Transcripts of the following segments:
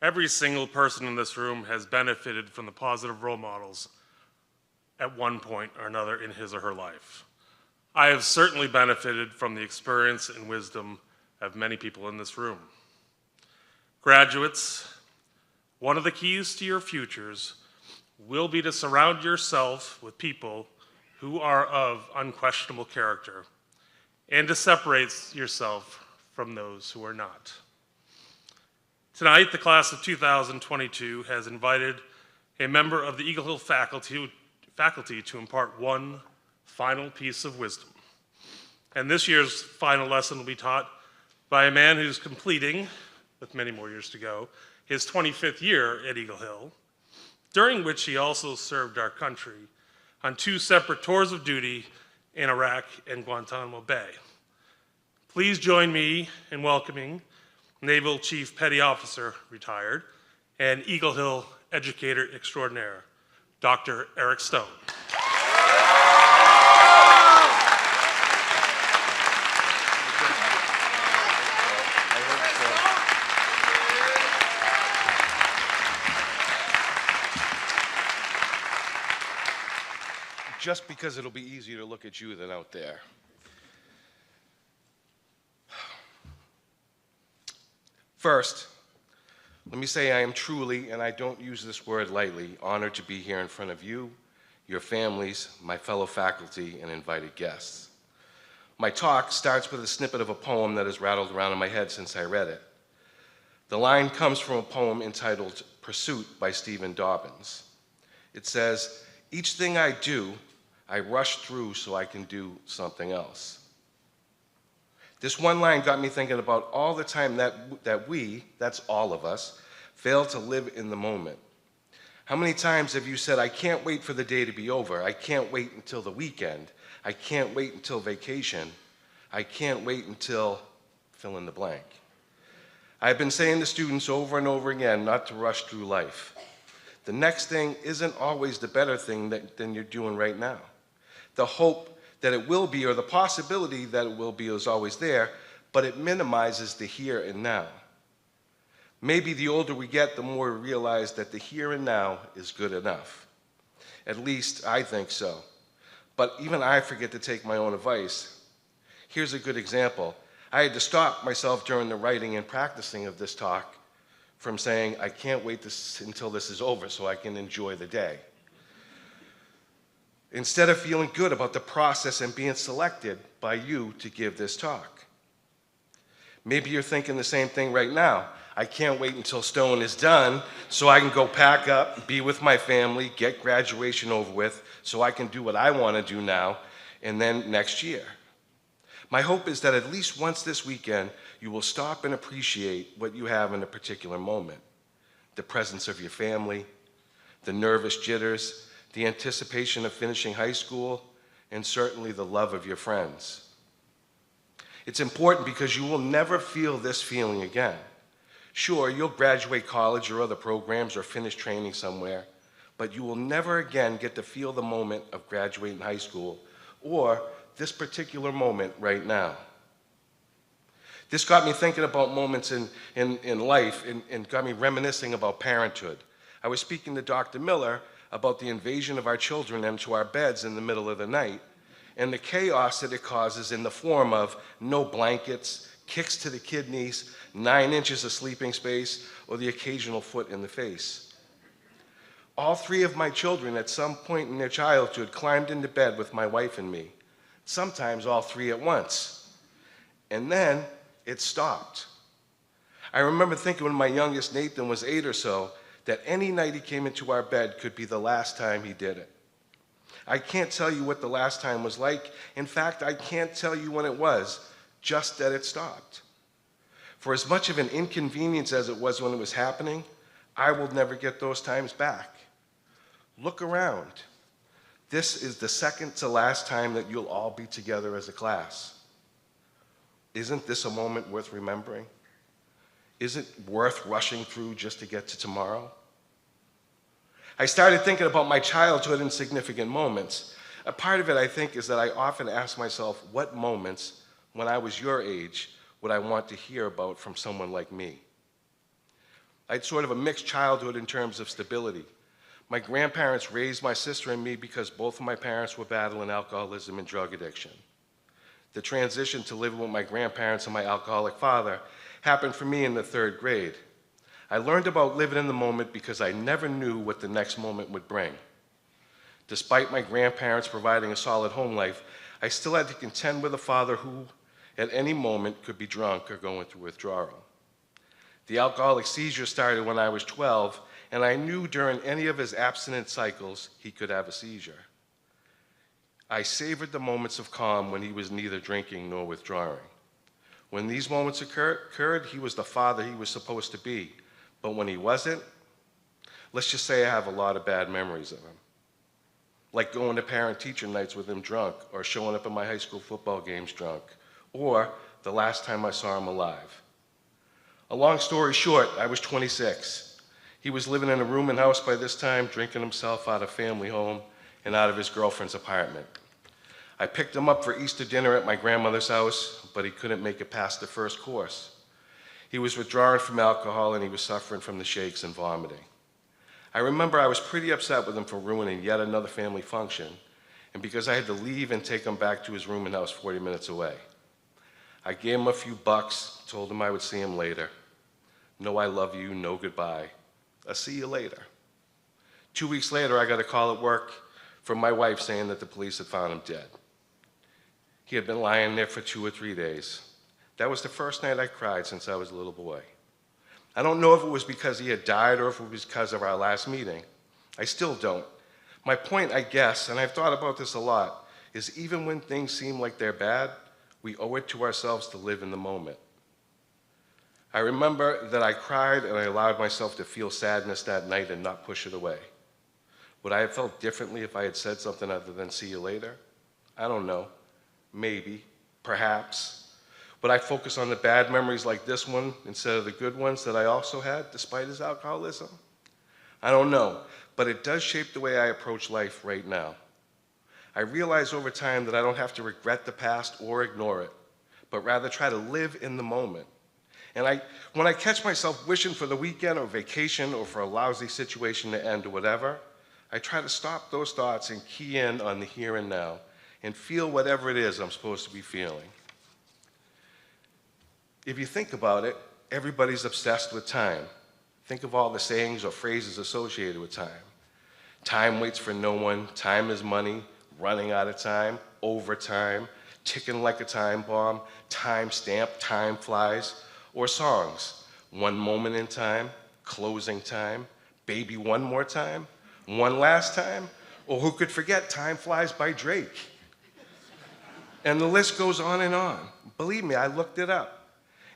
Every single person in this room has benefited from the positive role models at one point or another in his or her life. I have certainly benefited from the experience and wisdom of many people in this room. Graduates, one of the keys to your futures will be to surround yourself with people who are of unquestionable character and to separate yourself from those who are not. Tonight, the class of 2022 has invited a member of the Eagle Hill faculty to impart one final piece of wisdom. And this year's final lesson will be taught by a man who's completing, with many more years to go, his 25th year at Eagle Hill, during which he also served our country on 2 separate tours of duty in Iraq and Guantanamo Bay. Please join me in welcoming Naval Chief Petty Officer, retired, and Eagle Hill educator extraordinaire, Dr. Eric Stone. Just because it'll be easier to look at you than out there. First, let me say I am truly, and I don't use this word lightly, honored to be here in front of you, your families, my fellow faculty, and invited guests. My talk starts with a snippet of a poem that has rattled around in my head since I read it. The line comes from a poem entitled Pursuit by Stephen Dobbins. It says, "Each thing I do, I rush through so I can do something else." This one line got me thinking about all the time that we, that's all of us, fail to live in the moment. How many times have you said, "I can't wait for the day to be over. I can't wait until the weekend. I can't wait until vacation. I can't wait until," fill in the blank. I've been saying to students over and over again not to rush through life. The next thing isn't always the better thing than you're doing right now. The hope that it will be, or the possibility that it will be, is always there, but it minimizes the here and now. Maybe the older we get, the more we realize that the here and now is good enough. At least I think so. But even I forget to take my own advice. Here's a good example. I had to stop myself during the writing and practicing of this talk from saying, "I can't wait until this is over so I can enjoy the day." Instead of feeling good about the process and being selected by you to give this talk. Maybe you're thinking the same thing right now. "I can't wait until Stone is done so I can go pack up, be with my family, get graduation over with, so I can do what I want to do now and then next year." My hope is that at least once this weekend, you will stop and appreciate what you have in a particular moment. The presence of your family, the nervous jitters, the anticipation of finishing high school, and certainly the love of your friends. It's important because you will never feel this feeling again. Sure, you'll graduate college or other programs or finish training somewhere, but you will never again get to feel the moment of graduating high school or this particular moment right now. This got me thinking about moments in life and got me reminiscing about parenthood. I was speaking to Dr. Miller about the invasion of our children into our beds in the middle of the night and the chaos that it causes in the form of no blankets, kicks to the kidneys, 9 inches of sleeping space, or the occasional foot in the face. All 3 of my children at some point in their childhood climbed into bed with my wife and me, sometimes all 3 at once. And then it stopped. I remember thinking when my youngest, Nathan, was 8 or so, that any night he came into our bed could be the last time he did it. I can't tell you what the last time was like. In fact, I can't tell you when it was, just that it stopped. For as much of an inconvenience as it was when it was happening, I will never get those times back. Look around. This is the second to last time that you'll all be together as a class. Isn't this a moment worth remembering? Is it worth rushing through just to get to tomorrow? I started thinking about my childhood and significant moments. A part of it, I think, is that I often ask myself, what moments, when I was your age, would I want to hear about from someone like me? I had sort of a mixed childhood in terms of stability. My grandparents raised my sister and me because both of my parents were battling alcoholism and drug addiction. The transition to living with my grandparents and my alcoholic father happened for me in the 3rd grade. I learned about living in the moment because I never knew what the next moment would bring. Despite my grandparents providing a solid home life, I still had to contend with a father who, at any moment, could be drunk or going through withdrawal. The alcoholic seizure started when I was 12, and I knew during any of his abstinence cycles he could have a seizure. I savored the moments of calm when he was neither drinking nor withdrawing. When these moments occurred, he was the father he was supposed to be. But when he wasn't, let's just say I have a lot of bad memories of him. Like going to parent-teacher nights with him drunk, or showing up at my high school football games drunk, or the last time I saw him alive. A long story short, I was 26. He was living in a room and house by this time, drinking himself out of family home and out of his girlfriend's apartment. I picked him up for Easter dinner at my grandmother's house, but he couldn't make it past the first course. He was withdrawing from alcohol and he was suffering from the shakes and vomiting. I remember I was pretty upset with him for ruining yet another family function, and because I had to leave and take him back to his room and house 40 minutes away. I gave him a few bucks, told him I would see him later. No, I love you, no goodbye. I'll see you later. 2 weeks later, I got a call at work from my wife saying that the police had found him dead. He had been lying there for 2 or 3 days. That was the first night I cried since I was a little boy. I don't know if it was because he had died or if it was because of our last meeting. I still don't. My point, I guess, and I've thought about this a lot, is even when things seem like they're bad, we owe it to ourselves to live in the moment. I remember that I cried and I allowed myself to feel sadness that night and not push it away. Would I have felt differently if I had said something other than see you later? I don't know. Maybe. Perhaps. But I focus on the bad memories like this one instead of the good ones that I also had despite his alcoholism? I don't know, but it does shape the way I approach life right now. I realize over time that I don't have to regret the past or ignore it, but rather try to live in the moment. And when I catch myself wishing for the weekend or vacation or for a lousy situation to end or whatever, I try to stop those thoughts and key in on the here and now and feel whatever it is I'm supposed to be feeling. If you think about it, everybody's obsessed with time. Think of all the sayings or phrases associated with time. Time waits for no one, time is money, running out of time, overtime, ticking like a time bomb, time stamp, time flies, or songs, one moment in time, closing time, baby one more time, one last time, or who could forget Time Flies by Drake? And the list goes on and on. Believe me, I looked it up.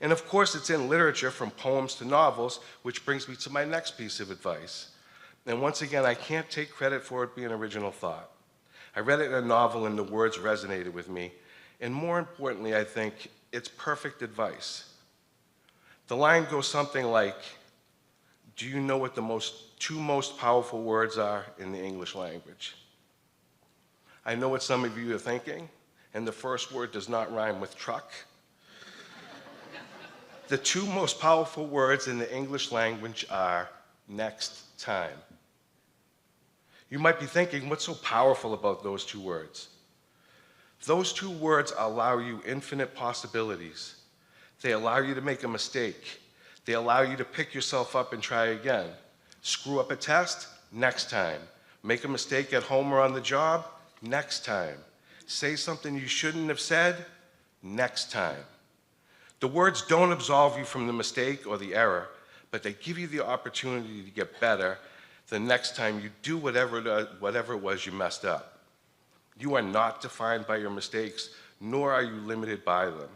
And of course, it's in literature from poems to novels, which brings me to my next piece of advice. And once again, I can't take credit for it being original thought. I read it in a novel and the words resonated with me. And more importantly, I think it's perfect advice. The line goes something like, do you know what the two most powerful words are in the English language? I know what some of you are thinking, and the first word does not rhyme with truck. The two most powerful words in the English language are next time. You might be thinking, what's so powerful about those two words? Those two words allow you infinite possibilities. They allow you to make a mistake. They allow you to pick yourself up and try again. Screw up a test? Next time. Make a mistake at home or on the job? Next time. Say something you shouldn't have said? Next time. The words don't absolve you from the mistake or the error, but they give you the opportunity to get better the next time you do whatever it was you messed up. You are not defined by your mistakes, nor are you limited by them.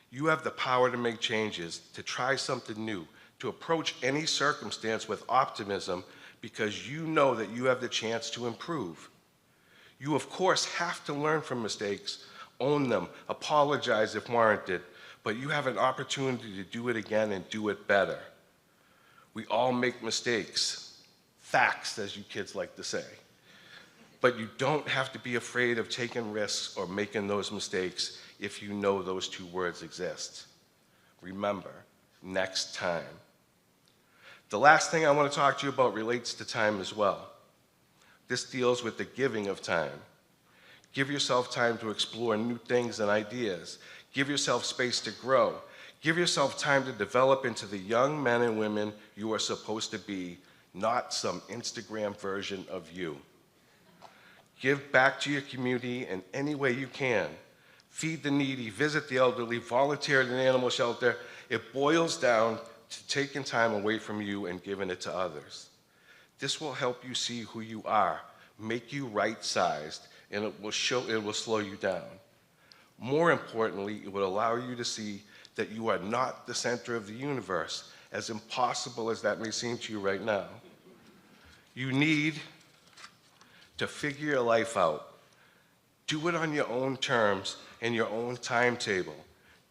You have the power to make changes, to try something new, to approach any circumstance with optimism because you know that you have the chance to improve. You, of course, have to learn from mistakes, own them, apologize if warranted, but you have an opportunity to do it again and do it better. We all make mistakes. Facts, as you kids like to say. But you don't have to be afraid of taking risks or making those mistakes if you know those two words exist. Remember, next time. The last thing I want to talk to you about relates to time as well. This deals with the giving of time. Give yourself time to explore new things and ideas. Give yourself space to grow. Give yourself time to develop into the young men and women you are supposed to be, not some Instagram version of you. Give back to your community in any way you can. Feed the needy, visit the elderly, volunteer at an animal shelter. It boils down to taking time away from you and giving it to others. This will help you see who you are, make you right-sized, and it will slow you down. More importantly, it will allow you to see that you are not the center of the universe, as impossible as that may seem to you right now. You need to figure your life out. Do it on your own terms and your own timetable.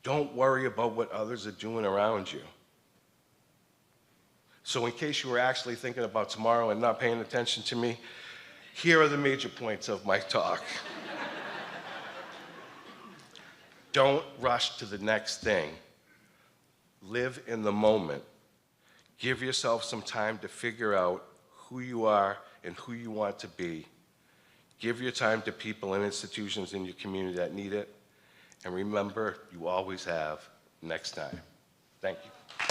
Don't worry about what others are doing around you. So in case you were actually thinking about tomorrow and not paying attention to me, here are the major points of my talk. Don't rush to the next thing. Live in the moment. Give yourself some time to figure out who you are and who you want to be. Give your time to people and institutions in your community that need it. And remember, you always have next time. Thank you.